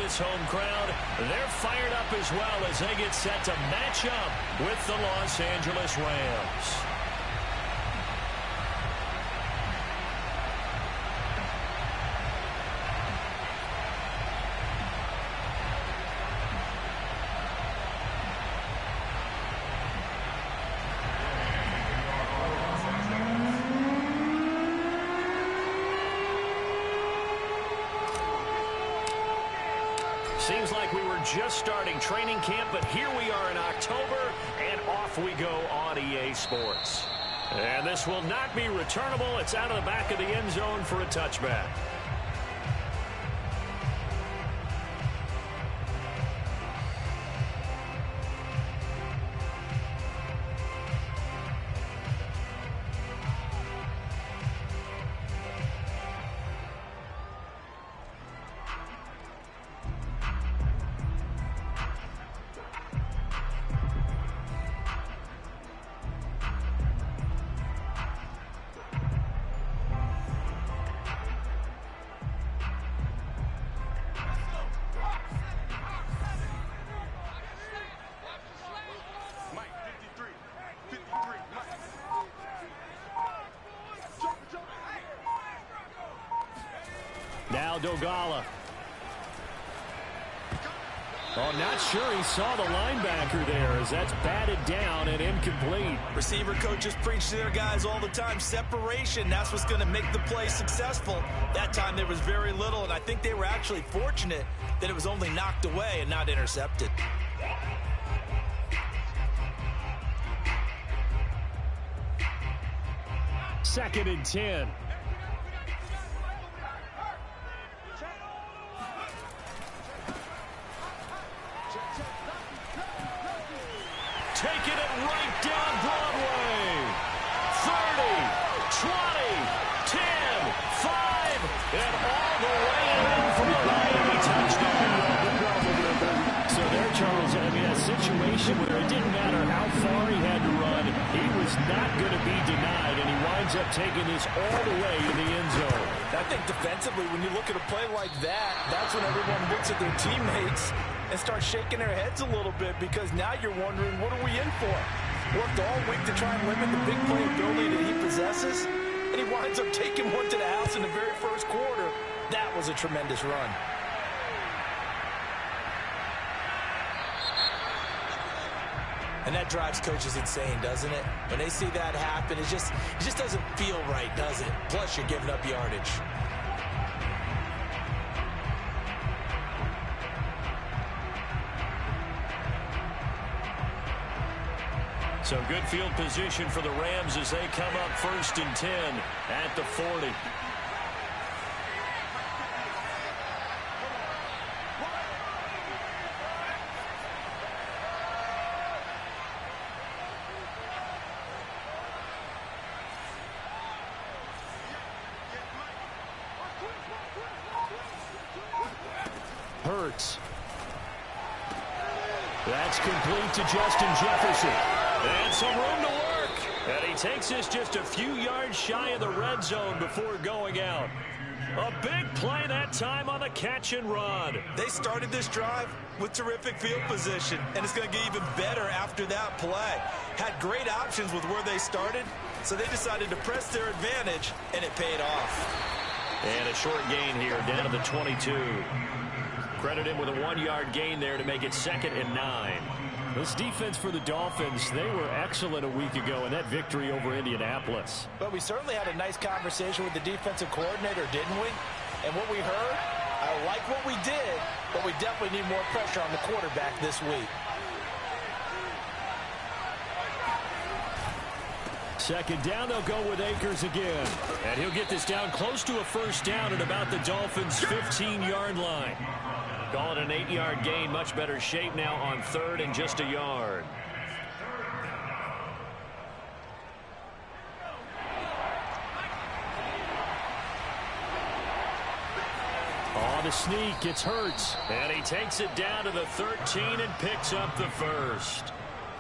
this home crowd. They're fired up as well as they get set to match up with the Los Angeles Rams. Seems like we were just starting training camp, but here we are in October, and off we go on EA Sports. And this will not be returnable. It's out of the back of the end zone for a touchback. Now Dogala. Oh, not sure he saw the linebacker there as that's batted down and incomplete. Receiver coaches preach to their guys all the time. Separation, that's what's going to make the play successful. That time there was very little, and I think they were actually fortunate that it was only knocked away and not intercepted. Second and 10. Taking it right down Broadway. 30, 20, 10, 5, and all the way in for a Miami touchdown. So there, Charles, I mean, a situation where it didn't matter how far he had to run, he was not going to be denied, and he winds up taking this all the way to the end zone. I think defensively, when you look at a play like that, that's when everyone looks at their teammates and start shaking their heads a little bit, because now you're wondering, what are we in for? Worked all week to try and limit the big play ability that he possesses, and he winds up taking one to the house in the very first quarter. That was a tremendous run. And that drives coaches insane, doesn't it? When they see that happen, it just doesn't feel right, does it? Plus, you're giving up yardage. So good field position for the Rams as they come up first and 10 at the 40. Hurts. That's complete to Justin Jefferson. And some room to work. And he takes this just a few yards shy of the red zone before going out. A big play that time on the catch and run. They started this drive with terrific field position, and it's going to get even better after that play. Had great options with where they started, so they decided to press their advantage, and it paid off. And a short gain here down to the 22. Credit him with a 1-yard gain there to make it 2nd and 9. This defense for the Dolphins, they were excellent a week ago in that victory over Indianapolis. But we certainly had a nice conversation with the defensive coordinator, didn't we? And what we heard, I like what we did, but we definitely need more pressure on the quarterback this week. Second down, they'll go with Akers again. And he'll get this down close to a first down at about the Dolphins' 15-yard line. Call it an 8-yard gain. Much better shape now on 3rd and just a yard. On the sneak, it's Hurts. And he takes it down to the 13 and picks up the first.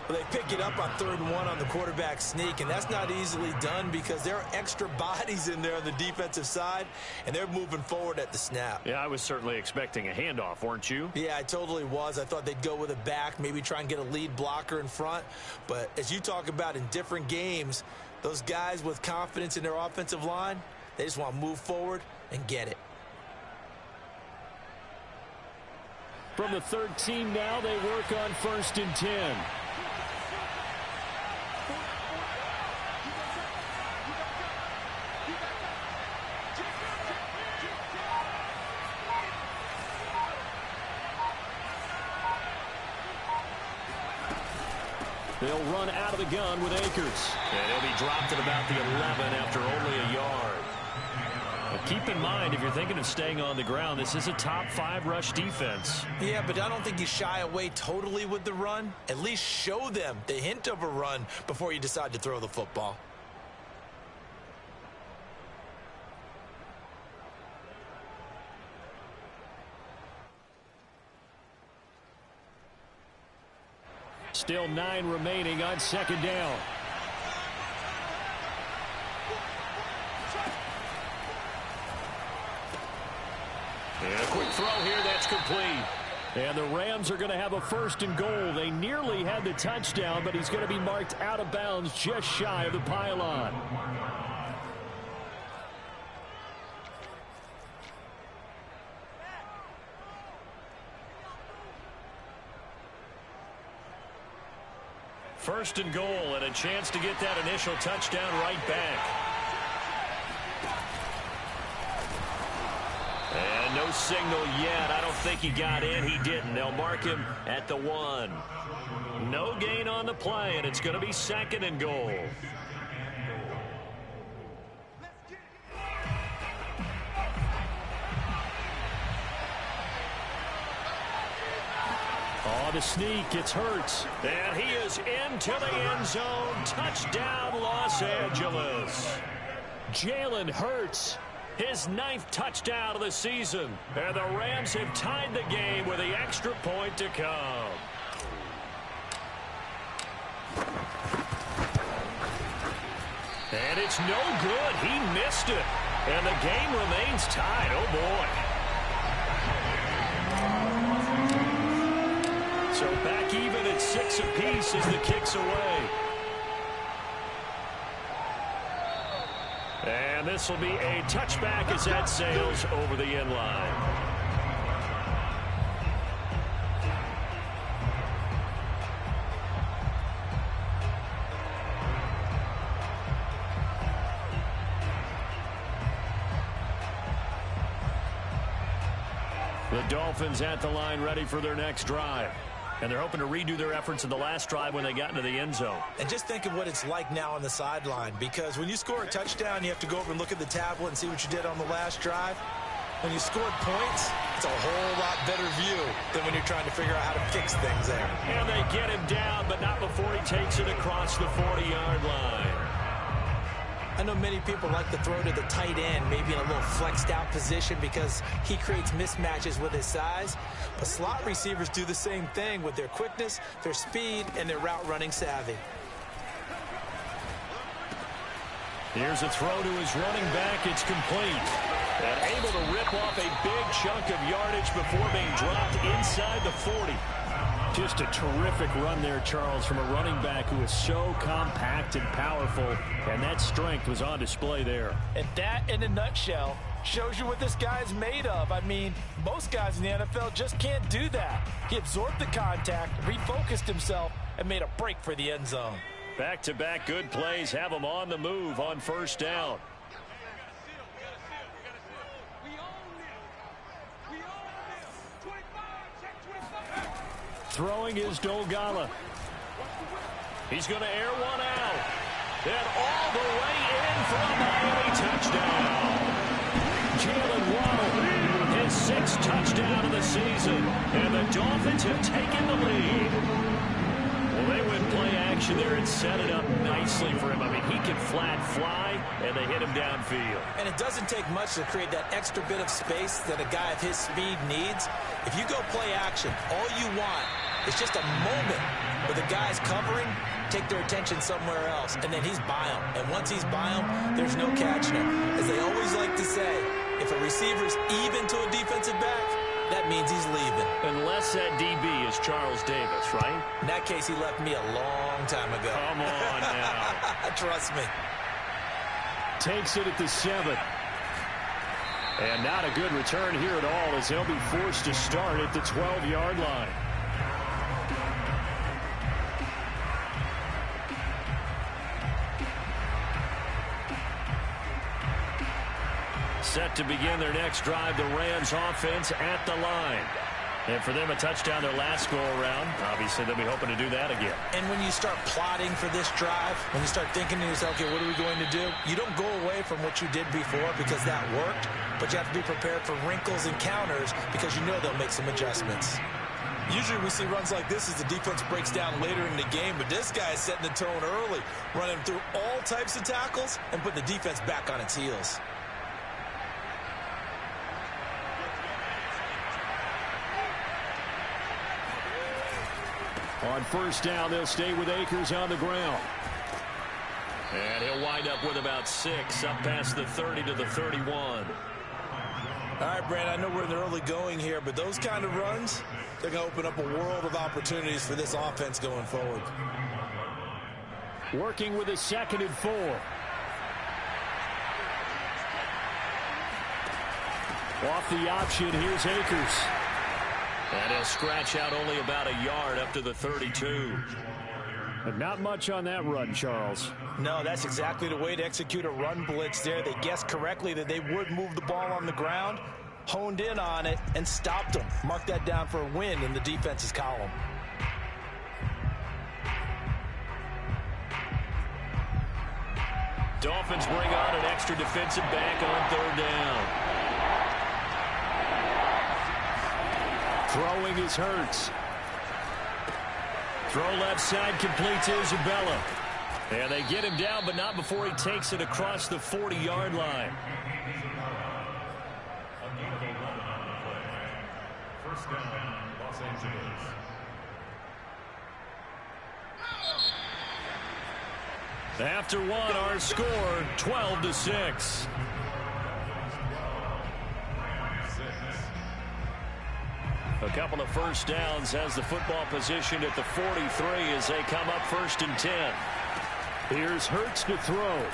Well, they pick it up on 3rd and 1 on the quarterback sneak, and that's not easily done because there are extra bodies in there on the defensive side, and they're moving forward at the snap. Yeah, I was certainly expecting a handoff, weren't you? Yeah, I totally was. I thought they'd go with a back, maybe try and get a lead blocker in front. But as you talk about in different games, those guys with confidence in their offensive line, they just want to move forward and get it. From the 13 now, they work on 1st and 10. They'll run out of the gun with Akers. And he'll be dropped at about the 11 after only a yard. But keep in mind, if you're thinking of staying on the ground, this is a top 5 rush defense. Yeah, but I don't think you shy away totally with the run. At least show them the hint of a run before you decide to throw the football. Still 9 remaining on 2nd down. And a quick throw here, that's complete. And the Rams are going to have a 1st and goal. They nearly had the touchdown, but he's going to be marked out of bounds just shy of the pylon. First and goal, and a chance to get that initial touchdown right back. And no signal yet. I don't think he got in. He didn't. They'll mark him at the 1. No gain on the play, and it's going to be 2nd and goal. On the sneak, it's Hurts. And he is into the end zone. Touchdown, Los Angeles. Jalen Hurts, his 9th touchdown of the season. And the Rams have tied the game with the extra point to come. And it's no good. He missed it. And the game remains tied. Oh, boy. So back even at 6 apiece as the kick's away. And this will be a touchback as that sails over the end line. The Dolphins at the line ready for their next drive. And they're hoping to redo their efforts in the last drive when they got into the end zone. And just think of what it's like now on the sideline, because when you score a touchdown, you have to go over and look at the tablet and see what you did on the last drive. When you scored points, it's a whole lot better view than when you're trying to figure out how to fix things there. And they get him down, but not before he takes it across the 40-yard line. I know many people like to throw to the tight end, maybe in a little flexed out position because he creates mismatches with his size. But slot receivers do the same thing with their quickness, their speed, and their route running savvy. Here's a throw to his running back. It's complete. And able to rip off a big chunk of yardage before being dropped inside the 40. Just a terrific run there, Charles, from a running back who is so compact and powerful, and that strength was on display there. And that, in a nutshell, shows you what this guy's made of. I mean, most guys in the NFL just can't do that. He absorbed the contact, refocused himself, and made a break for the end zone. Back-to-back good plays have him on the move on 1st down. Throwing is Dolgala. He's going to air one out. And all the way in for a Miami touchdown. Jalen Waddle, his 6th touchdown of the season. And the Dolphins have taken the lead. Well, they went play action there and set it up nicely for him. I mean, he can flat fly, and they hit him downfield. And it doesn't take much to create that extra bit of space that a guy of his speed needs. If you go play action, all you want It's just a moment where the guys covering take their attention somewhere else, and then he's by him. And once he's by him, there's no catching him. As they always like to say, if a receiver's even to a defensive back, that means he's leaving. Unless that DB is Charles Davis, right? In that case, he left me a long time ago. Come on now. Trust me. Takes it at the 7. And not a good return here at all, as they'll be forced to start at the 12-yard line. Set to begin their next drive, the Rams offense at the line. And for them, a touchdown their last go-around. Obviously, they'll be hoping to do that again. And when you start plotting for this drive, when you start thinking to yourself, okay, what are we going to do? You don't go away from what you did before because that worked, but you have to be prepared for wrinkles and counters because you know they'll make some adjustments. Usually we see runs like this as the defense breaks down later in the game, but this guy is setting the tone early, running through all types of tackles and putting the defense back on its heels. On first down, they'll stay with Akers on the ground. And he'll wind up with about 6, up past the 30 to the 31. All right, Brand, I know we're in the early going here, but those kind of runs, they're going to open up a world of opportunities for this offense going forward. Working with a 2nd and 4. Off the option, here's Akers. And he'll scratch out only about a yard up to the 32. But not much on that run, Charles. No, that's exactly the way to execute a run blitz there. They guessed correctly that they would move the ball on the ground, honed in on it, and stopped them. Mark that down for a win in the defense's column. Dolphins bring on an extra defensive back on 3rd down. Throwing is Hurts. Throw left side, complete to Isabella. And they get him down, but not before he takes it across the 40-yard line. First down, Los Angeles. After one, our score, 12-6. A couple of first downs has the football positioned at the 43 as they come up 1st and 10. Here's Hurts to throw.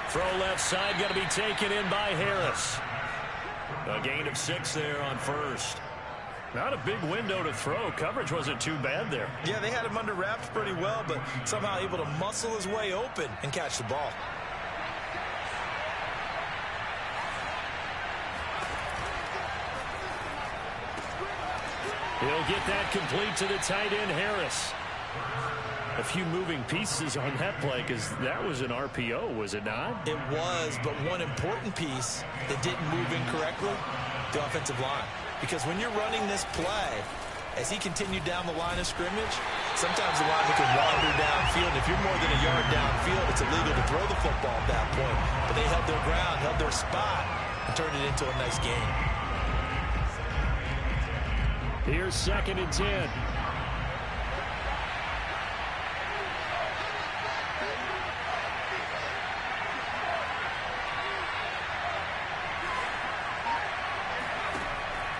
Throw left side, got to be taken in by Harris. A gain of 6 there on 1st. Not a big window to throw. Coverage wasn't too bad there. Yeah, they had him under wraps pretty well, but somehow able to muscle his way open and catch the ball. He'll get that complete to the tight end, Harris. A few moving pieces on that play because that was an RPO, was it not? It was, but one important piece that didn't move incorrectly, the offensive line. Because when you're running this play, as he continued down the line of scrimmage, sometimes the lineman can wander downfield. If you're more than a yard downfield, it's illegal to throw the football at that point. But they held their ground, held their spot, and turned it into a nice gain. Here's 2nd and 10.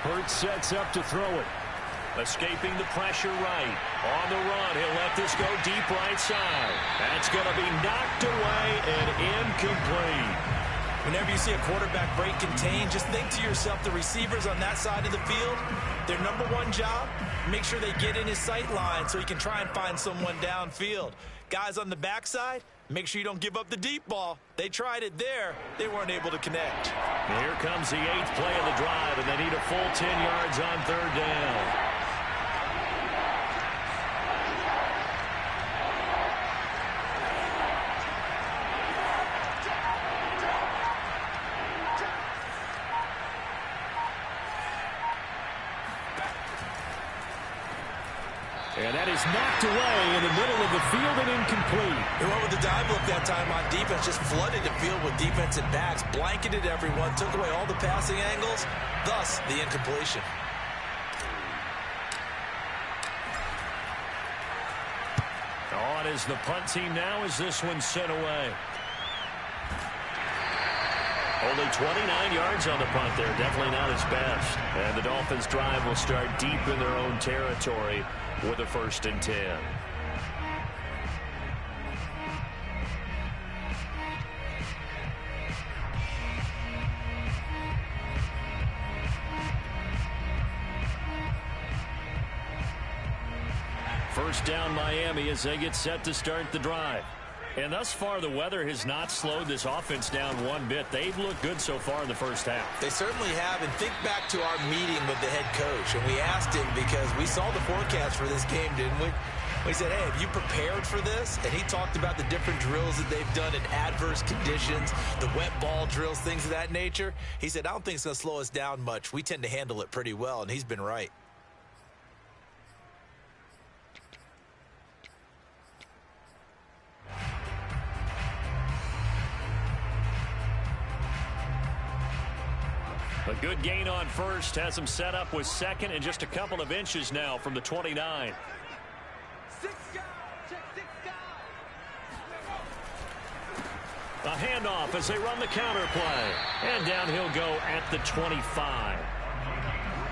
Hurts sets up to throw it. Escaping the pressure right. On the run, he'll let this go deep right side. That's going to be knocked away and incomplete. Whenever you see a quarterback break contain, just think to yourself, the receivers on that side of the field, their number one job, make sure they get in his sight line so he can try and find someone downfield. Guys on the backside, make sure you don't give up the deep ball. They tried it there. They weren't able to connect. Here comes the 8th play of the drive, and they need a full 10 yards on 3rd down. And that is knocked away in the middle of the field and incomplete. They went with the dive look that time on defense, just flooded the field with defensive backs, blanketed everyone, took away all the passing angles, thus the incompletion. spot is the punt team now as this one's sent away. Only 29 yards on the punt there. Definitely not his best. And the Dolphins drive will start deep in their own territory with a 1st and 10. First down Miami as they get set to start the drive. And thus far, the weather has not slowed this offense down one bit. They've looked good so far in the first half. They certainly have. And think back to our meeting with the head coach. And we asked him because we saw the forecast for this game, didn't we? We said, hey, have you prepared for this? And he talked about the different drills that they've done in adverse conditions, the wet ball drills, things of that nature. He said, I don't think it's going to slow us down much. We tend to handle it pretty well, and he's been right. A good gain on first has him set up with second and just a couple of inches now from the 29. A handoff as they run the counter play. And down he'll go at the 25.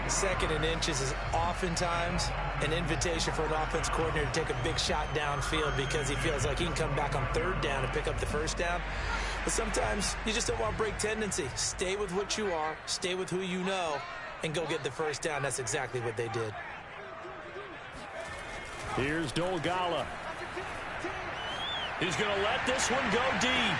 2nd and inches is oftentimes an invitation for an offense coordinator to take a big shot downfield because he feels like he can come back on 3rd down and pick up the 1st down. But sometimes you just don't want to break tendency. Stay with what you are, stay with who you know, and go get the 1st down. That's exactly what they did. Here's Dolgala. He's going to let this one go deep.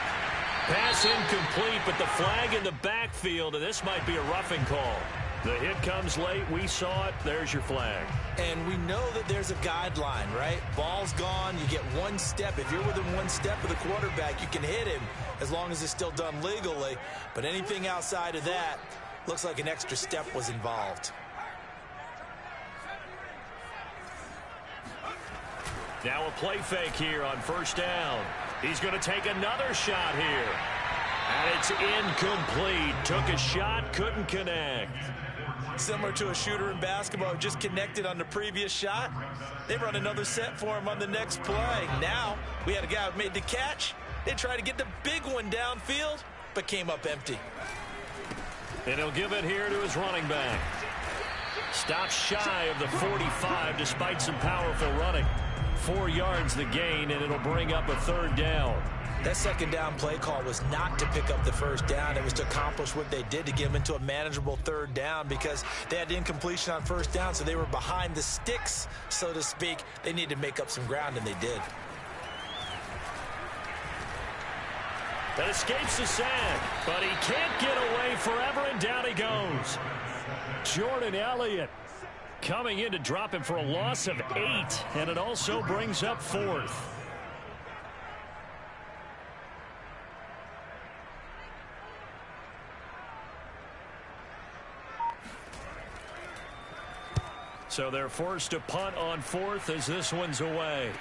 Pass incomplete, but the flag in the backfield, and this might be a roughing call. The hit comes late. We saw it. There's your flag. And we know that there's a guideline, right? Ball's gone. You get 1 step. If you're within 1 step of the quarterback, you can hit him as long as it's still done legally. But anything outside of that looks like an extra step was involved. Now a play fake here on 1st down. He's going to take another shot here. And it's incomplete. Took a shot, couldn't connect. Similar to a shooter in basketball who just connected on the previous shot. They run another set for him on the next play. Now we had a guy who made the catch. They tried to get the big one downfield, but came up empty. And he'll give it here to his running back. Stops shy of the 45 despite some powerful running. 4 yards the gain, and it'll bring up a 3rd down. That 2nd down play call was not to pick up the 1st down. It was to accomplish what they did to get them into a manageable 3rd down because they had incompletion on 1st down, so they were behind the sticks, so to speak. They needed to make up some ground, and they did. That escapes the sack, but he can't get away forever, and down he goes. Jordan Elliott coming in to drop him for a loss of 8, and it also brings up 4th. So they're forced to punt on 4th as this one's away.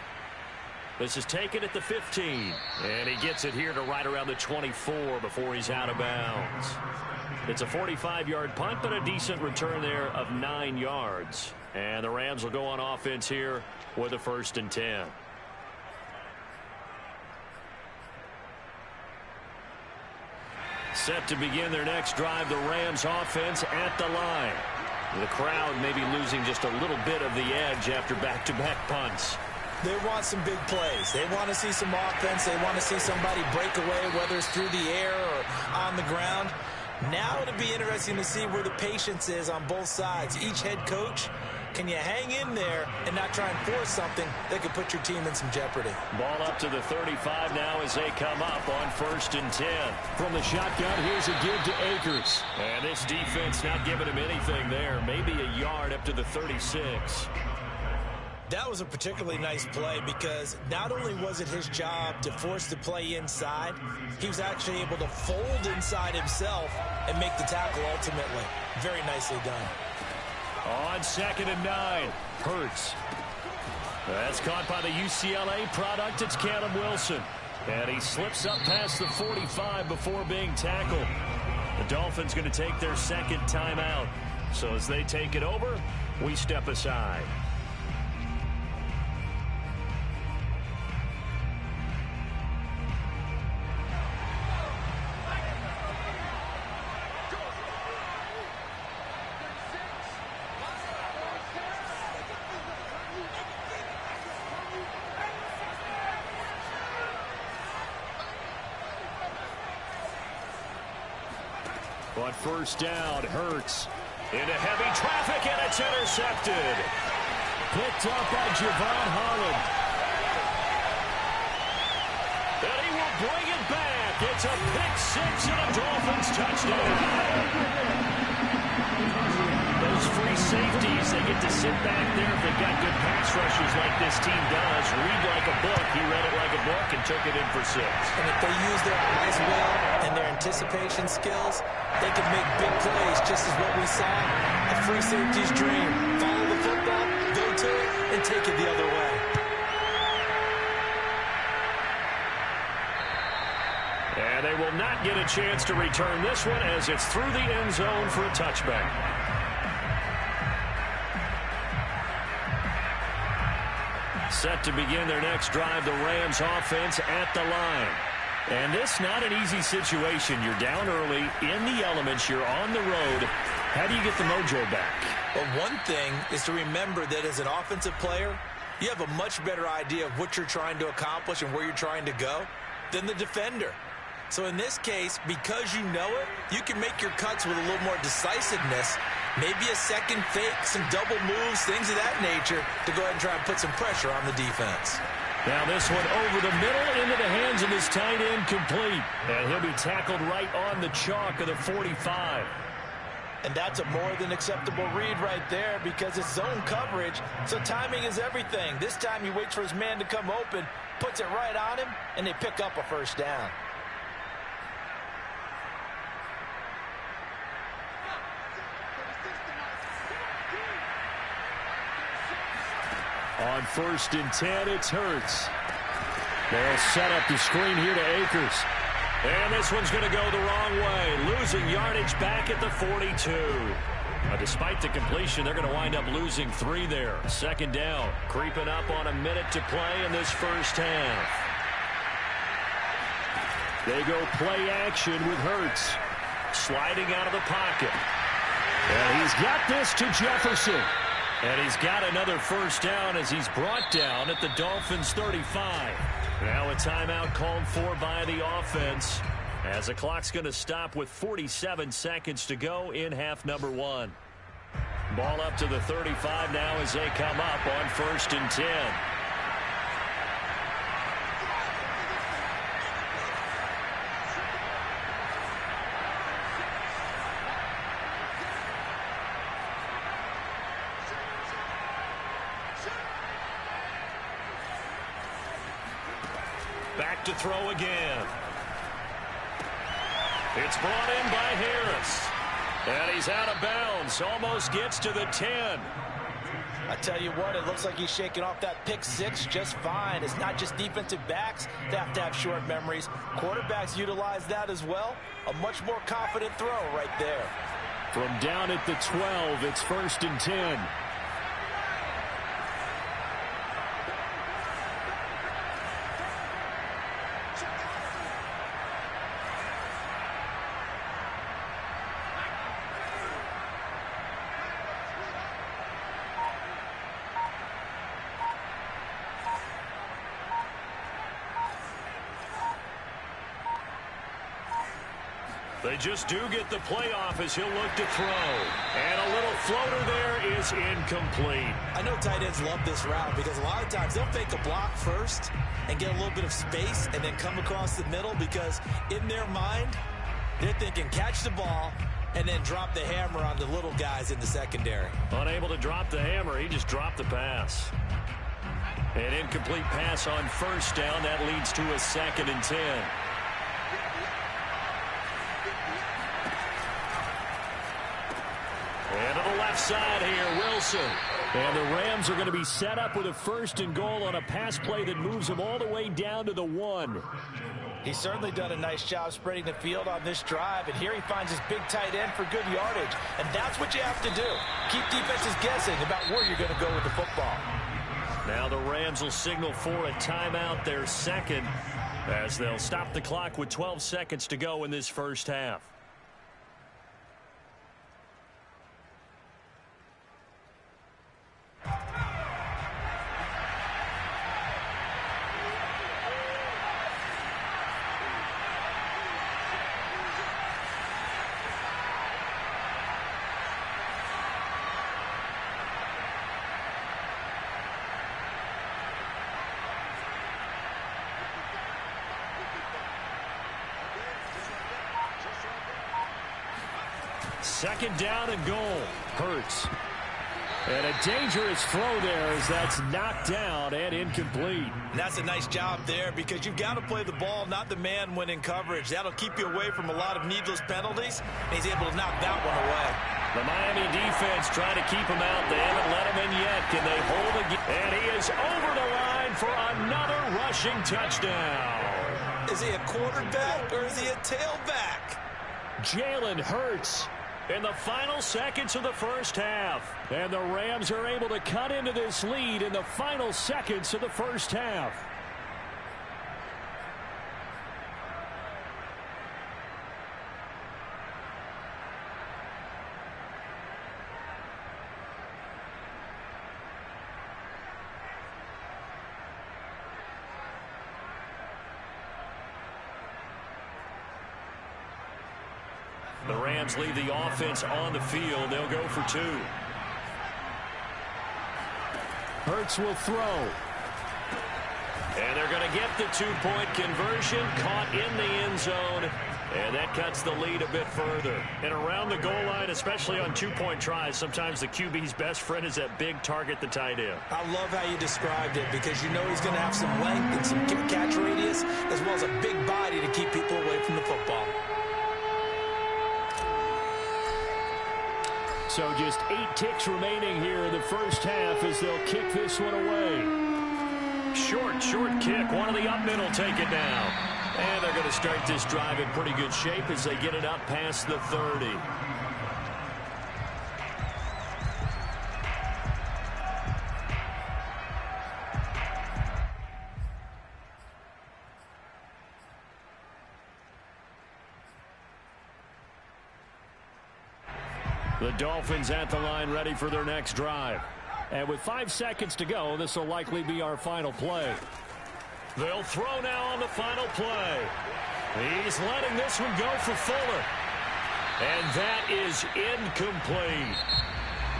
This is taken at the 15, and he gets it here to right around the 24 before he's out of bounds. It's a 45-yard punt, but a decent return there of 9 yards. And the Rams will go on offense here with a 1st and 10. Set to begin their next drive, the Rams offense at the line. The crowd maybe losing just a little bit of the edge after back-to-back punts. They want some big plays. They want to see some offense. They want to see somebody break away, whether it's through the air or on the ground. Now it'll be interesting to see where the patience is on both sides. Each head coach, can you hang in there and not try and force something that could put your team in some jeopardy? Ball up to the 35 now as they come up on 1st and 10. From the shotgun, here's a give to Akers. And this defense not giving him anything there. Maybe a yard up to the 36. That was a particularly nice play because not only was it his job to force the play inside, he was actually able to fold inside himself and make the tackle ultimately. Very nicely done. On 2nd and 9, Hurts. That's caught by the UCLA product. It's Callum Wilson. And he slips up past the 45 before being tackled. The Dolphins going to take their 2nd timeout. So as they take it over, we step aside. On first down, Hurts into heavy traffic, and it's intercepted. Picked up by Javon Holland. And he will bring it back. It's a pick six and a Dolphins touchdown. Those free safeties, they get to sit back there if they've got good pass rushers like this team does. Read like a book. He read it like a book and took it in for 6. And if they use their eyes well and their anticipation skills, they can make big plays, just as what we saw. A free safety's dream. Follow the football, go to it, and take it the other way. And they will not get a chance to return this one as it's through the end zone for a touchback. Set to begin their next drive, the Rams offense at the line. And this not an easy situation. You're down early, in the elements, you're on the road. How do you get the mojo back? Well, one thing is to remember that as an offensive player, you have a much better idea of what you're trying to accomplish and where you're trying to go than the defender. So in this case, because you know it, you can make your cuts with a little more decisiveness. Maybe a second fake, some double moves, things of that nature to go ahead and try and put some pressure on the defense. Now this one over the middle into the hands of his tight end, complete. And he'll be tackled right on the chalk of the 45. And that's a more than acceptable read right there because it's zone coverage, so timing is everything. This time he waits for his man to come open, puts it right on him, and they pick up a first down. On first and 10, it's Hurts. They'll set up the screen here to Akers. And this one's going to go the wrong way. Losing yardage back at the 42. Despite the completion, they're going to wind up losing 3 there. Second down, creeping up on a minute to play in this first half. They go play action with Hurts. Sliding out of the pocket. And he's got this to Jefferson. And he's got another first down as he's brought down at the Dolphins' 35. Now a timeout called for by the offense as the clock's going to stop with 47 seconds to go in half number 1. Ball up to the 35 now as they come up on first and 10. Back to throw again. It's brought in by Harris. And he's out of bounds. Almost gets to the 10. I tell you what, it looks like he's shaking off that pick six just fine. It's not just defensive backs that have to have short memories. Quarterbacks utilize that as well. A much more confident throw right there. From down at the 12, it's first and 10. They just do get the playoff as he'll look to throw. And a little floater there is incomplete. I know tight ends love this route because a lot of times they'll fake a block first and get a little bit of space and then come across the middle because in their mind, they're thinking catch the ball and then drop the hammer on the little guys in the secondary. Unable to drop the hammer, he just dropped the pass. An incomplete pass on first down. That leads to a second and 10. And to the left side here, Wilson. And the Rams are going to be set up with a first and goal on a pass play that moves them all the way down to the 1. He's certainly done a nice job spreading the field on this drive, and here he finds his big tight end for good yardage. And that's what you have to do. Keep defenses guessing about where you're going to go with the football. Now the Rams will signal for a timeout, their second, as they'll stop the clock with 12 seconds to go in this first half. Second down and goal. Hurts. And a dangerous throw there as that's knocked down and incomplete. And that's a nice job there because you've got to play the ball, not the man when in coverage. That'll keep you away from a lot of needless penalties. And he's able to knock that one away. The Miami defense trying to keep him out. They haven't let him in yet. Can they hold again? And he is over the line for another rushing touchdown. Is he a quarterback or is he a tailback? Jalen Hurts in the final seconds of the first half. And the Rams are able to cut into this lead in the final seconds of the first half. The Rams leave the offense on the field. They'll go for two. Hurts will throw. And they're going to get the two-point conversion. Caught in the end zone. And that cuts the lead a bit further. And around the goal line, especially on two-point tries, sometimes the QB's best friend is that big target, the tight end. I love how you described it because you know he's going to have some length and some catch radius as well as a big body to keep people away from the football. So just 8 ticks remaining here in the first half as they'll kick this one away. Short kick. One of the up middle take it down. And they're going to start this drive in pretty good shape as they get it up past the 30. The Dolphins at the line ready for their next drive. And with 5 seconds to go, this will likely be our final play. They'll throw now on the final play. He's letting this one go for Fuller. And that is incomplete.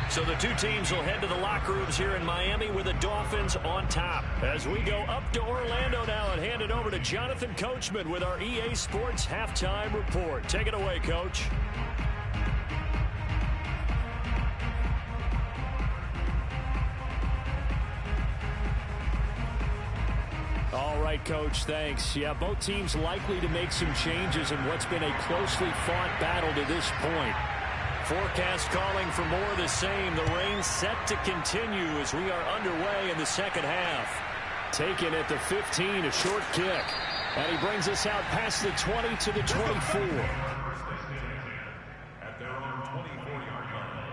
So the two teams will head to the locker rooms here in Miami with the Dolphins on top. As we go up to Orlando now and hand it over to Jonathan Coachman with our EA Sports Halftime Report. Take it away, Coach. All right, Coach, thanks. Yeah, both teams likely to make some changes in what's been a closely fought battle to this point. Forecast calling for more of the same. The rain set to continue as we are underway in the second half. Taken at the 15, a short kick. And he brings us out past the 20 to the 24. At their own 24-yard line.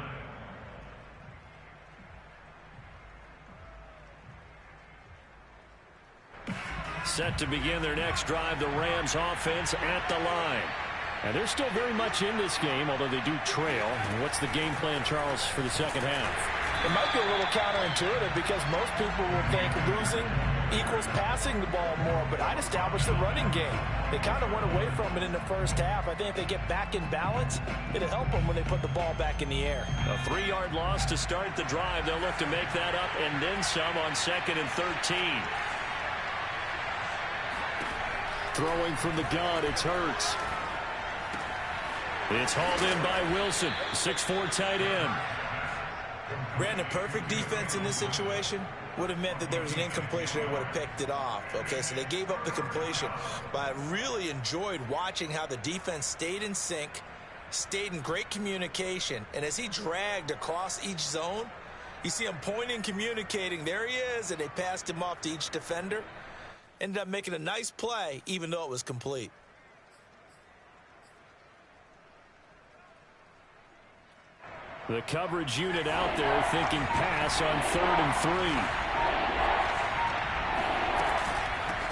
Set to begin their next drive, the Rams offense at the line. And they're still very much in this game, although they do trail. And what's the game plan, Charles, for the second half? It might be a little counterintuitive because most people will think losing equals passing the ball more, but I'd establish the running game. They kind of went away from it in the first half. I think if they get back in balance, it'll help them when they put the ball back in the air. A 3-yard loss to start the drive. They'll look to make that up and then some on 2nd and 13. Throwing from the gun, it's Hurts. It's hauled in by Wilson, 6'4" tight end. Brandon, perfect defense in this situation would have meant that there was an incompletion. They would have picked it off. Okay, so they gave up the completion. But I really enjoyed watching how the defense stayed in sync, stayed in great communication. And as he dragged across each zone, you see him pointing, communicating. There he is, and they passed him off to each defender. Ended up making a nice play, even though it was complete. The coverage unit out there thinking pass on 3rd and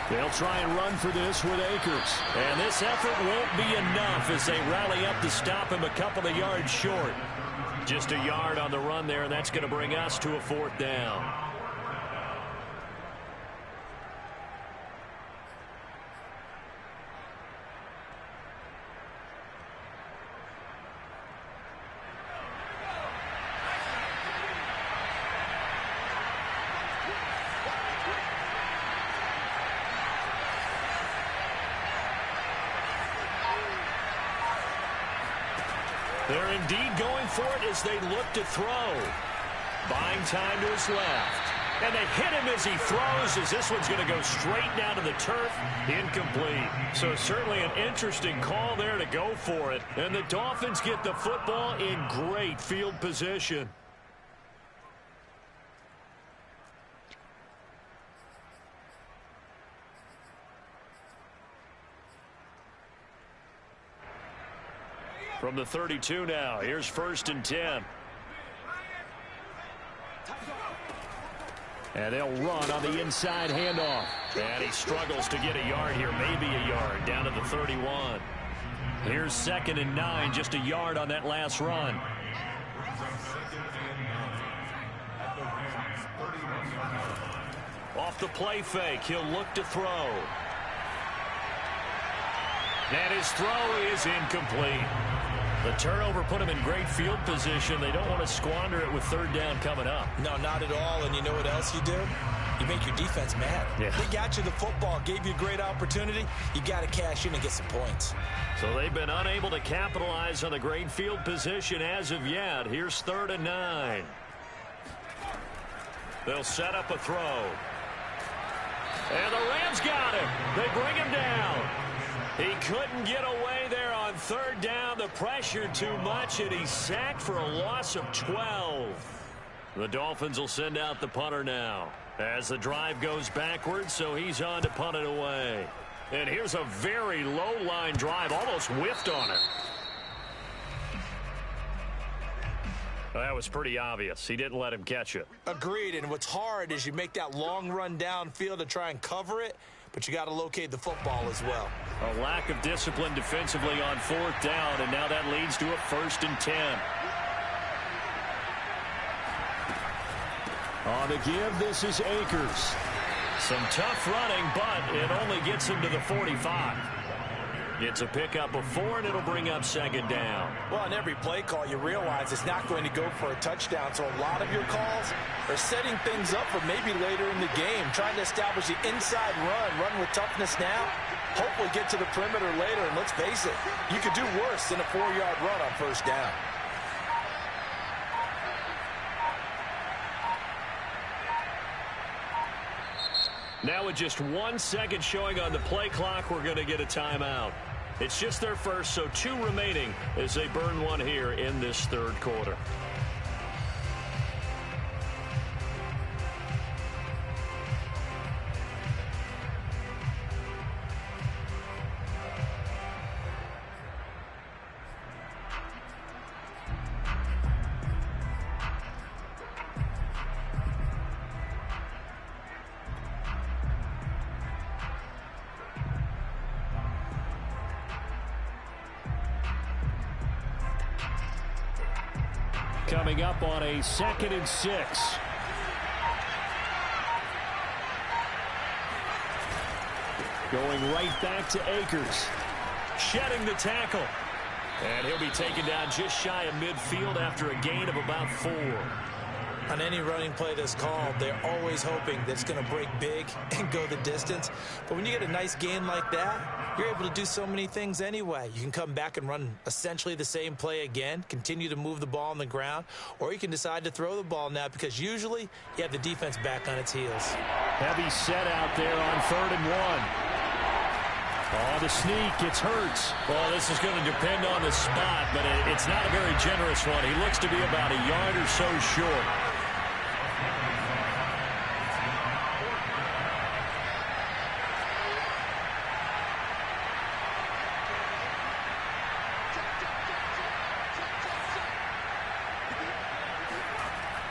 3. They'll try and run for this with Akers. And this effort won't be enough as they rally up to stop him a couple of yards short. Just a yard on the run there, and that's going to bring us to a 4th down. They're indeed going for it as they look to throw. Buying time to his left. And they hit him as he throws, as this one's going to go straight down to the turf. Incomplete. So certainly an interesting call there to go for it. And the Dolphins get the football in great field position. From the 32 now, here's 1st and 10. And they'll run on the inside handoff. And he struggles to get a yard here, maybe a yard, down to the 31. Here's 2nd and 9, just a yard on that last run. Off the play fake, he'll look to throw. And his throw is incomplete. The turnover put him in great field position. They don't want to squander it with 3rd down coming up. No, not at all. And you know what else you do? You make your defense mad. Yeah. They got you the football, gave you a great opportunity. You got to cash in and get some points. So they've been unable to capitalize on the great field position as of yet. Here's 3rd and 9. They'll set up a throw. And the Rams got him. They bring him down. He couldn't get away there on 3rd down. The pressure too much, and he's sacked for a loss of 12. The Dolphins will send out the punter now as the drive goes backwards, so he's on to punt it away. And here's a very low-line drive, almost whiffed on it. Well, that was pretty obvious. He didn't let him catch it. Agreed, and what's hard is you make that long run downfield to try and cover it, but you got to locate the football as well. A lack of discipline defensively on 4th down, and now that leads to a 1st and 10. On the give, this is Akers. Some tough running, but it only gets him to the 45. It's a pickup of 4, and it'll bring up 2nd down. Well, on every play call, you realize it's not going to go for a touchdown, so a lot of your calls are setting things up for maybe later in the game, trying to establish the inside run with toughness now, hopefully get to the perimeter later, and let's face it, you could do worse than a 4-yard run on 1st down. Now with just 1 second showing on the play clock, we're going to get a timeout. It's just their first, so 2 remaining as they burn one here in this 3rd quarter. Coming up on a 2nd and 6. Going right back to Akers. Shedding the tackle. And he'll be taken down just shy of midfield after a gain of about 4. On any running play that's called, they're always hoping that it's going to break big and go the distance. But when you get a nice gain like that, you're able to do so many things anyway. You can come back and run essentially the same play again, continue to move the ball on the ground, or you can decide to throw the ball now because usually you have the defense back on its heels. Heavy set out there on 3rd and 1. Oh, the sneak, it's Hurts. Well, this is going to depend on the spot, but it's not a very generous one. He looks to be about a yard or so short.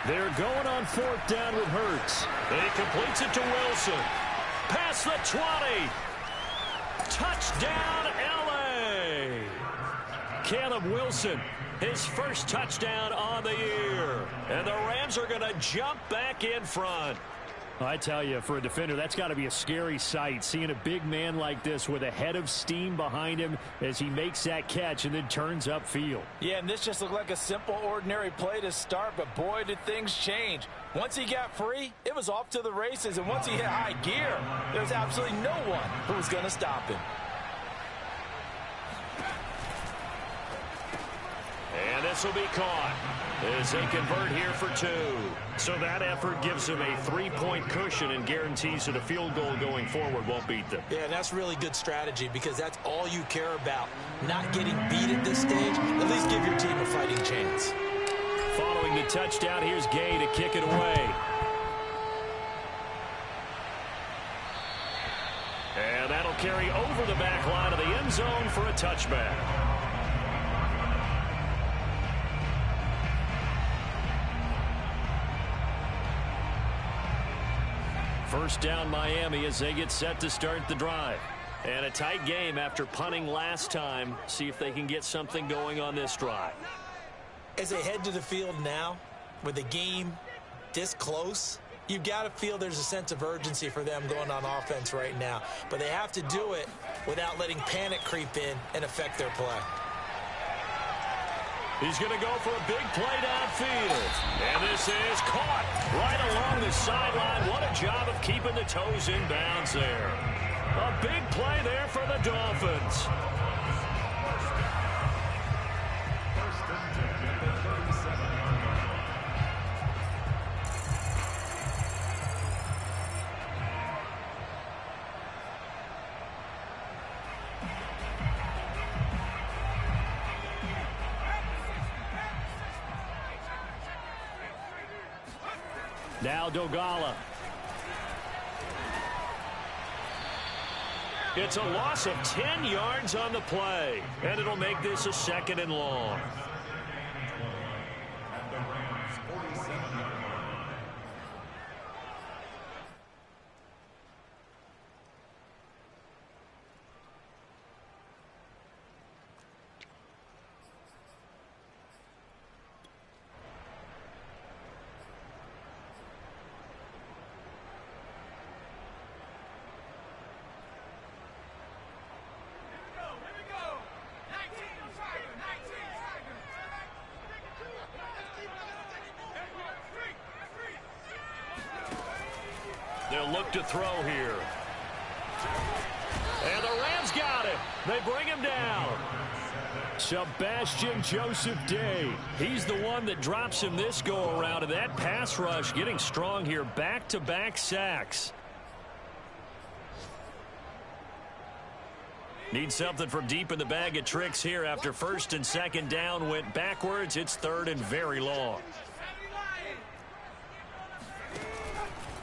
They're going on 4th down with Hurts. He completes it to Wilson. Past the 20. Touchdown, L.A. Caleb Wilson, his first touchdown on the year. And the Rams are going to jump back in front. I tell you, for a defender, that's got to be a scary sight, seeing a big man like this with a head of steam behind him as he makes that catch and then turns upfield. Yeah, and this just looked like a simple, ordinary play to start, but boy, did things change. Once he got free, it was off to the races, and once he hit high gear, there was absolutely no one who was going to stop him. this will be caught as they convert here for 2. So that effort gives them a 3-point cushion and guarantees that a field goal going forward won't beat them. Yeah, and that's really good strategy because that's all you care about. Not getting beat at this stage, at least give your team a fighting chance. Following the touchdown, here's Gay to kick it away. And that'll carry over the back line of the end zone for a touchback. First down Miami as they get set to start the drive. And a tight game after punting last time. See if they can get something going on this drive. As they head to the field now, with the game this close, you've got to feel there's a sense of urgency for them going on offense right now. But they have to do it without letting panic creep in and affect their play. He's going to go for a big play downfield. And this is caught right along the sideline. What a job of keeping the toes in bounds there. A big play there for the Dolphins. Now Dogala. It's a loss of 10 yards on the play, and it'll make this a 2nd and long. They'll look to throw here. And the Rams got him. They bring him down. Sebastian Joseph Day. He's the one that drops him this go-around. And that pass rush getting strong here. Back-to-back sacks. Need something from deep in the bag of tricks here after 1st and 2nd down went backwards. It's 3rd and very long.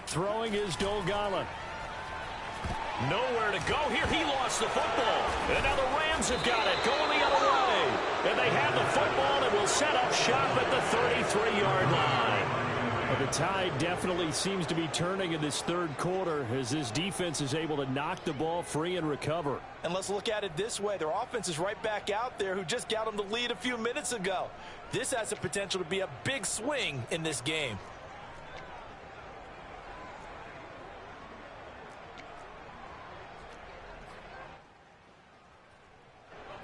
Throwing is Dolgala. Nowhere to go here. He lost the football. And now the Rams have got it going the other way. And they have the football and will set up shop at the 33-yard line. Well, the tide definitely seems to be turning in this 3rd quarter as this defense is able to knock the ball free and recover. And let's look at it this way. Their offense is right back out there who just got them the lead a few minutes ago. This has the potential to be a big swing in this game.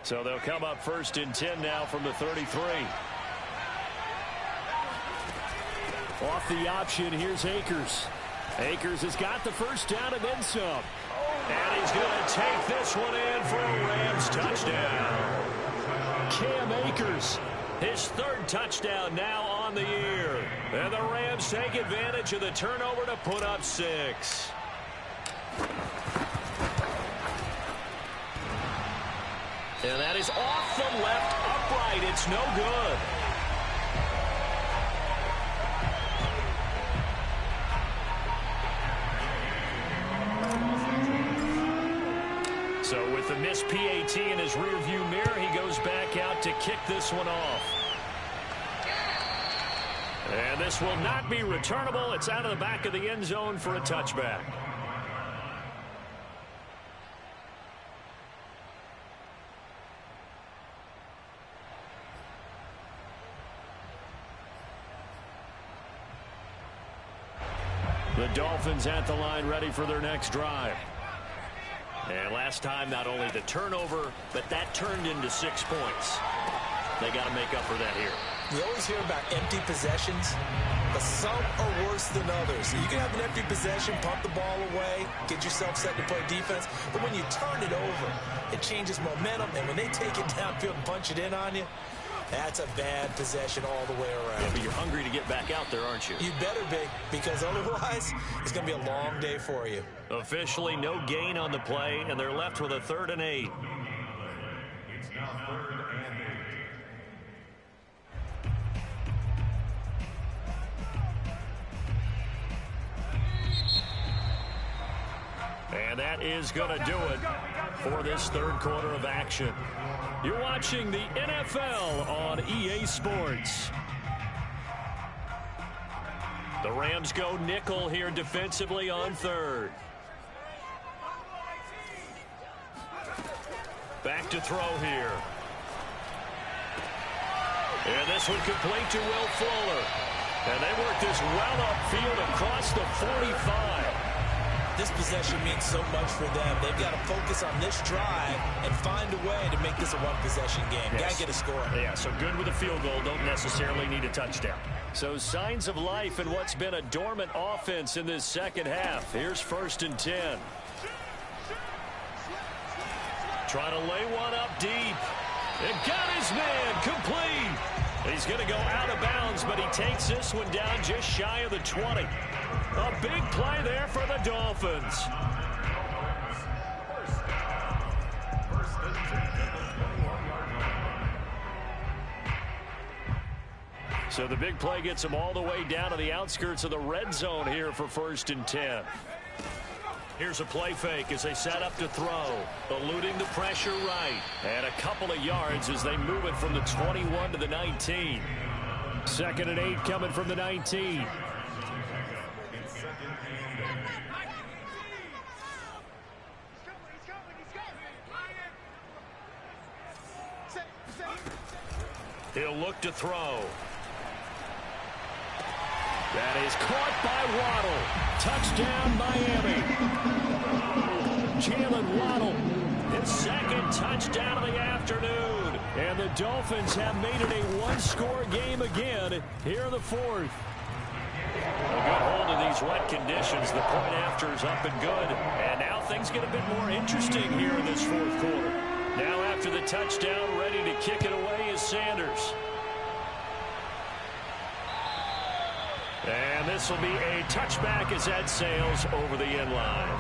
So they'll come up 1st and 10 now from the 33. Off the option, here's Akers. Akers has got the first down and then some. And he's going to take this one in for a Rams touchdown. Cam Akers. His 3rd touchdown now on the year. And the Rams take advantage of the turnover to put up 6. And that is off the left upright. It's no good. So with the missed PAT in his rearview mirror, he goes back out to kick this one off. And this will not be returnable. It's out of the back of the end zone for a touchback. The Dolphins at the line ready for their next drive. And last time, not only the turnover, but that turned into 6 points. They got to make up for that here. We always hear about empty possessions, but some are worse than others. You can have an empty possession, pump the ball away, get yourself set to play defense, but when you turn it over, it changes momentum, and when they take it downfield and punch it in on you, That's a bad possession all the way around. Yeah, but you're hungry to get back out there, aren't you? You better be, because otherwise it's going to be a long day for you. Officially no gain on the play, and they're left with a 3rd and 8. It's now 3rd and 8. And that is going to do it for this 3rd quarter of action. You're watching the NFL on EA Sports. The Rams go nickel here defensively on 3rd. Back to throw here. And this one complete to Will Fuller. And they work this well upfield across the 45. This possession means so much for them. They've got to focus on this drive and find a way to make this a one-possession game. Yes. Got to get a score. Yeah, so good with a field goal. Don't necessarily need a touchdown. So signs of life in what's been a dormant offense in this second half. Here's 1st and 10. Trying to lay one up deep. And got his man complete. He's going to go out of bounds, but he takes this one down just shy of the 20. A big play there for the Dolphins. So the big play gets him all the way down to the outskirts of the red zone here for 1st and 10. Here's a play fake as they set up to throw. Eluding the pressure right. And a couple of yards as they move it from the 21 to the 19. 2nd and 8 coming from the 19. He'll look to throw. That is caught by Waddle. Touchdown, Miami. Jalen Waddle, his 2nd touchdown of the afternoon. And the Dolphins have made it a one-score game again here in the 4th. A good hold in these wet conditions. The point after is up and good. And now things get a bit more interesting here in this 4th quarter. Now after the touchdown, ready to kick it away is Sanders. And this will be a touchback as that sails over the end line.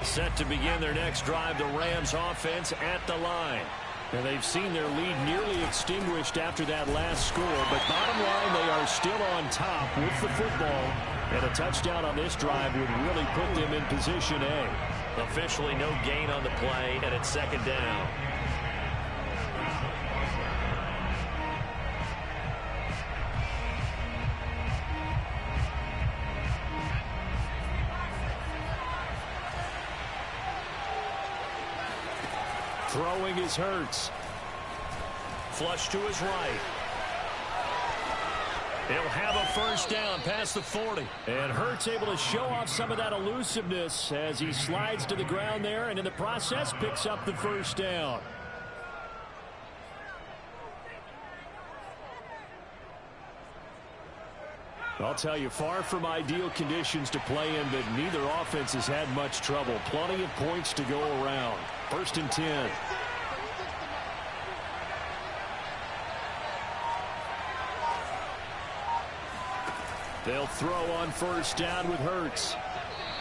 Set to begin their next drive, the Rams offense at the line. And they've seen their lead nearly extinguished after that last score. But bottom line, they are still on top with the football. And a touchdown on this drive would really put them in position A. Officially no gain on the play, and it's 2nd down. Throwing is Hurts. Flush to his right. He'll have a 1st down past the 40. And Hurts able to show off some of that elusiveness as he slides to the ground there, and in the process picks up the 1st down. I'll tell you, far from ideal conditions to play in, but neither offense has had much trouble. Plenty of points to go around. 1st and 10. They'll throw on 1st down with Hurts.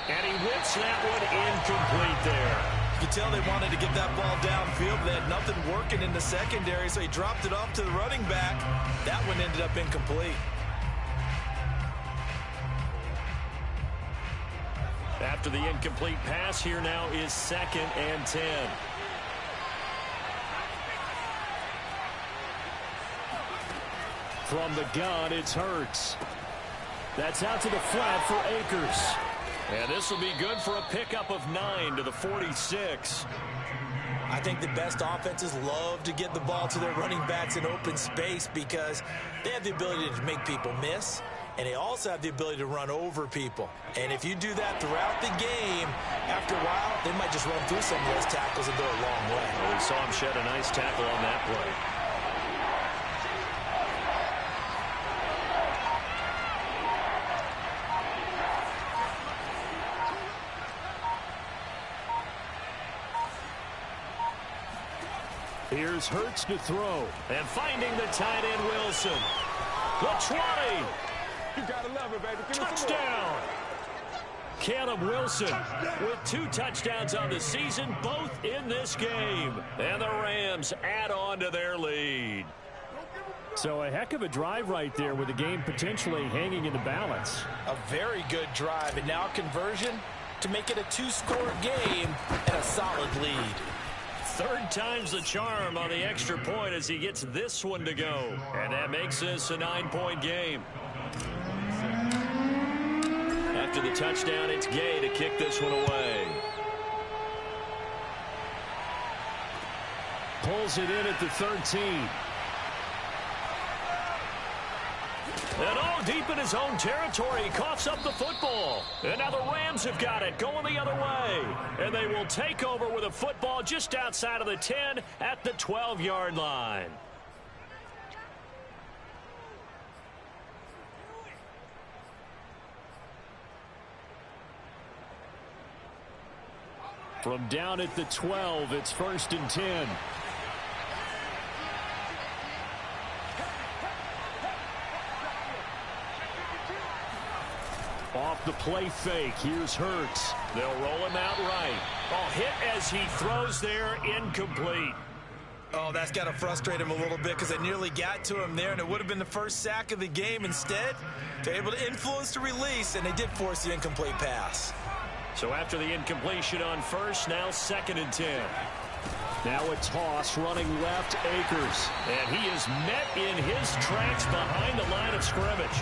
And he whips that one incomplete there. You could tell they wanted to get that ball downfield. They had nothing working in the secondary, so he dropped it off to the running back. That one ended up incomplete. After the incomplete pass, here now is 2nd and 10. From the gun, it's Hurts. That's out to the flat for Akers. And this will be good for a pickup of 9 to the 46. I think the best offenses love to get the ball to their running backs in open space because they have the ability to make people miss. and they also have the ability to run over people. And if you do that throughout the game, after a while, they might just run through some of those tackles and go a long way. Well, we saw him shed a nice tackle on that play. Here's Hurts to throw. And finding the tight end, Wilson. The 20. You gotta love it, baby. Touchdown. Caleb Wilson with 2 touchdowns on the season, both in this game. And the Rams add on to their lead. So a heck of a drive right there with the game potentially hanging in the balance. A very good drive, and now conversion to make it a 2-score game and a solid lead. Third time's the charm on the extra point as he gets this one to go. And that makes this a 9-point game. After the touchdown, it's Gay to kick this one away. Pulls it in at the 13. And all deep in his own territory, he coughs up the football. And now the Rams have got it, going the other way. And they will take over with a football just outside of the 10 at the 12-yard line. From down at the 12, it's 1st and 10. Off the play fake, here's Hurts. They'll roll him out right. Oh, hit as he throws there, incomplete. Oh, that's got to frustrate him a little bit because they nearly got to him there, and it would have been the first sack of the game. Instead, they're able to influence the release, and they did force the incomplete pass. So after the incompletion on first, now 2nd and 10. Now a toss running left, Akers. And he is met in his tracks behind the line of scrimmage.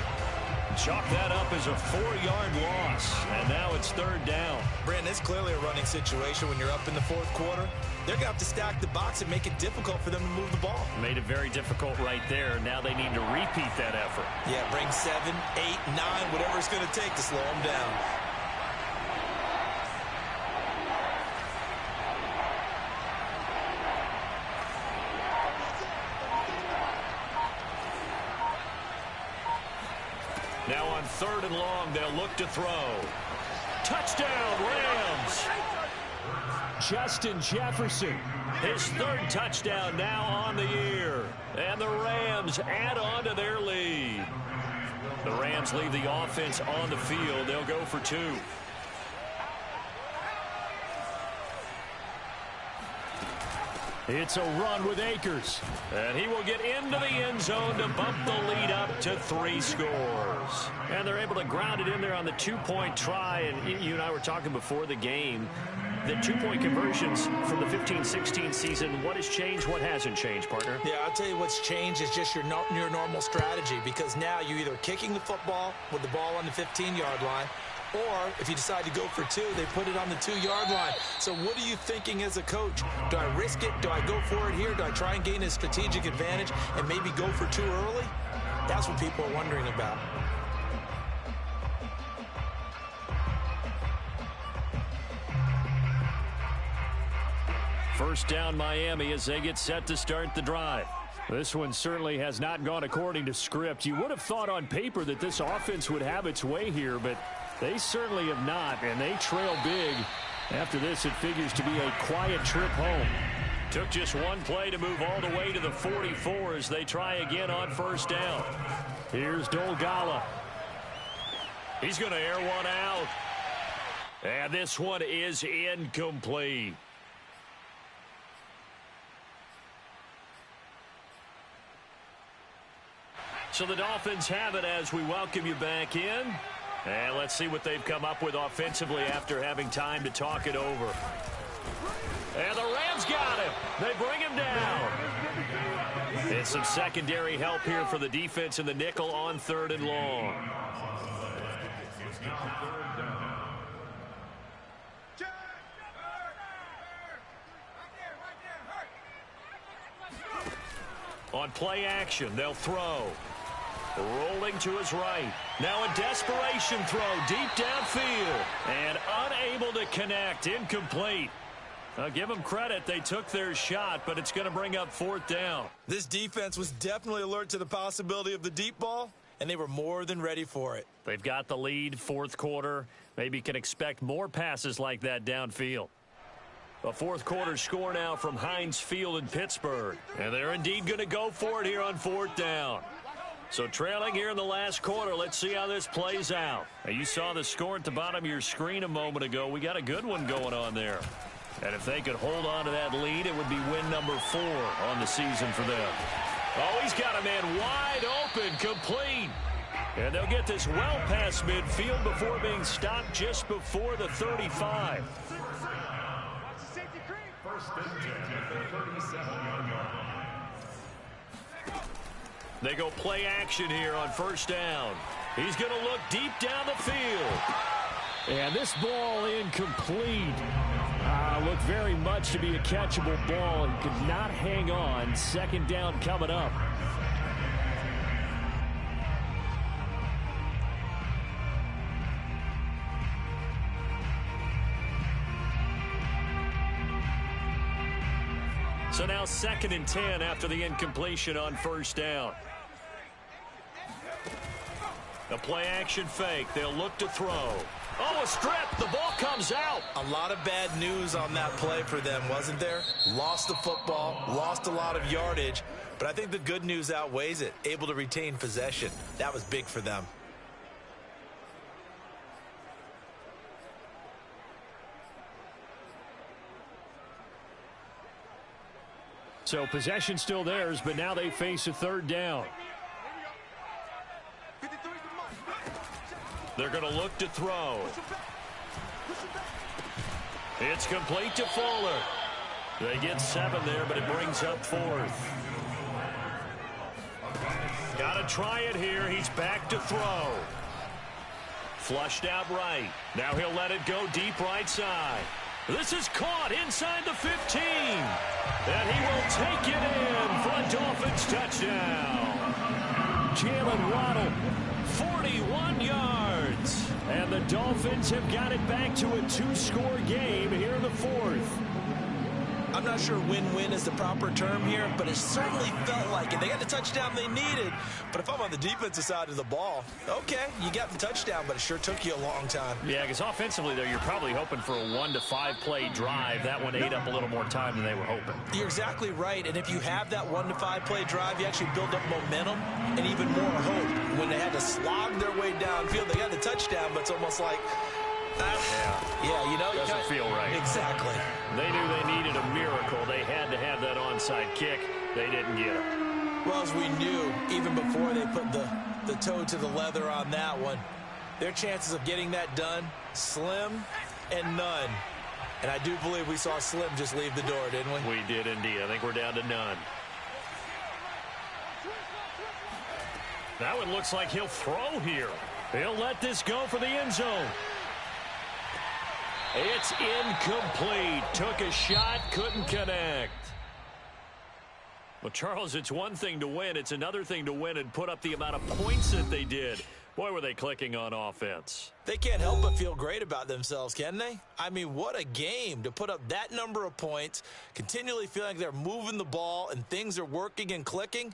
Chalk that up as a 4-yard loss. And now it's 3rd down. Brandon, it's clearly a running situation when you're up in the 4th quarter. They're going to have to stack the box and make it difficult for them to move the ball. Made it very difficult right there. Now they need to repeat that effort. Yeah, bring 7, 8, 9, whatever it's going to take to slow them down. Now on 3rd and long, they'll look to throw. Touchdown, Rams! Justin Jefferson, his 3rd touchdown now on the year. And the Rams add on to their lead. The Rams leave the offense on the field. They'll go for 2. It's a run with Akers. And he will get into the end zone to bump the lead up to 3 scores. And they're able to ground it in there on the 2-point try. And you and I were talking before the game. The 2-point conversions from the 15-16 season, what has changed, what hasn't changed, partner? Yeah, I'll tell you what's changed is just your normal strategy, because now you're either kicking the football with the ball on the 15-yard line, or if you decide to go for 2, they put it on the 2-yard line. So what are you thinking as a coach? Do I risk it? Do I go for it here? Do I try and gain a strategic advantage and maybe go for 2 early? That's what people are wondering about. First down, Miami, as they get set to start the drive. This one certainly has not gone according to script. You would have thought on paper that this offense would have its way here, but they certainly have not, and they trail big. After this, it figures to be a quiet trip home. Took just one play to move all the way to the 44 as they try again on first down. Here's Dolgala. He's going to air one out. And this one is incomplete. So the Dolphins have it as we welcome you back in. And let's see what they've come up with offensively after having time to talk it over. And the Rams got him. They bring him down. It's some secondary help here for the defense in the nickel on 3rd and long. On play action, they'll throw. Rolling to his right. Now a desperation throw deep downfield. And unable to connect. Incomplete. I'll give them credit. They took their shot, but it's going to bring up 4th down. This defense was definitely alert to the possibility of the deep ball, and they were more than ready for it. They've got the lead, 4th quarter. Maybe can expect more passes like that downfield. A 4th quarter score now from Heinz Field in Pittsburgh. And they're indeed going to go for it here on 4th down. So trailing here in the last quarter, let's see how this plays out. Now, you saw the score at the bottom of your screen a moment ago. We got a good one going on there. And if they could hold on to that lead, it would be win number 4 on the season for them. Oh, he's got a man wide open, complete. And they'll get this well past midfield before being stopped just before the 35. First and 10 at the 37-yard line. They go play action here on 1st down. He's going to look deep down the field. And this ball incomplete. Looked very much to be a catchable ball and could not hang on. 2nd down coming up. So now 2nd and 10 after the incompletion on 1st down. The play action fake. They'll look to throw. Oh, a strip. The ball comes out. A lot of bad news on that play for them, wasn't there? Lost the football, lost a lot of yardage, but I think the good news outweighs it. Able to retain possession. That was big for them. So possession still theirs, but now they face a 3rd down. They're going to look to throw. It's complete to Fuller. They get 7 there, but it brings up 4th. Got to try it here. He's back to throw. Flushed out right. Now he'll let it go deep right side. This is caught inside the 15. And he will take it in for a Dolphins touchdown. Jalen Waddle, 41 yards. and the Dolphins have got it back to a 2-score game here in the 4th. I'm not sure win-win is the proper term here, but it certainly felt like it. They got the touchdown they needed, but if I'm on the defensive side of the ball, okay, you got the touchdown, but it sure took you a long time. Yeah, because offensively, though, you're probably hoping for a 1 to 5 play drive. That one ate up a little more time than they were hoping. You're exactly right, and if you have that 1 to 5 play drive, you actually build up momentum and even more hope. When they had to slog their way downfield, they got the touchdown, but it's almost like, yeah, you know, doesn't feel right. Exactly. They knew they needed a miracle. They had to have that onside kick. They didn't get it. Well, as we knew, even before they put the toe to the leather on that one, their chances of getting that done, slim and none. And I do believe we saw Slim just leave the door, didn't we? We did indeed. I think we're down to none. That one looks like he'll throw here. He'll let this go for the end zone. It's incomplete. Took a shot, couldn't connect. Well, Charles, it's one thing to win. It's another thing to win and put up the amount of points that they did. Boy, were they clicking on offense. They can't help but feel great about themselves, can they? I mean, what a game to put up that number of points, continually feeling like they're moving the ball and things are working and clicking.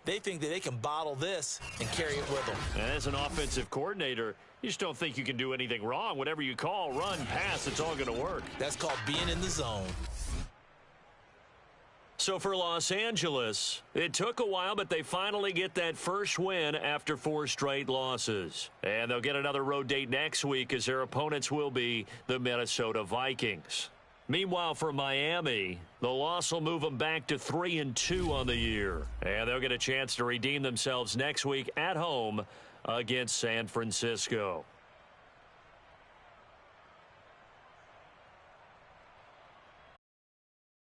They think that they can bottle this and carry it with them. And as an offensive coordinator, you just don't think you can do anything wrong. Whatever you call, run, pass, it's all going to work. That's called being in the zone. So for Los Angeles, it took a while, but they finally get that first win after 4 straight losses. And they'll get another road date next week as their opponents will be the Minnesota Vikings. Meanwhile, for Miami, the loss will move them back to 3-2 on the year. And they'll get a chance to redeem themselves next week at home against San Francisco.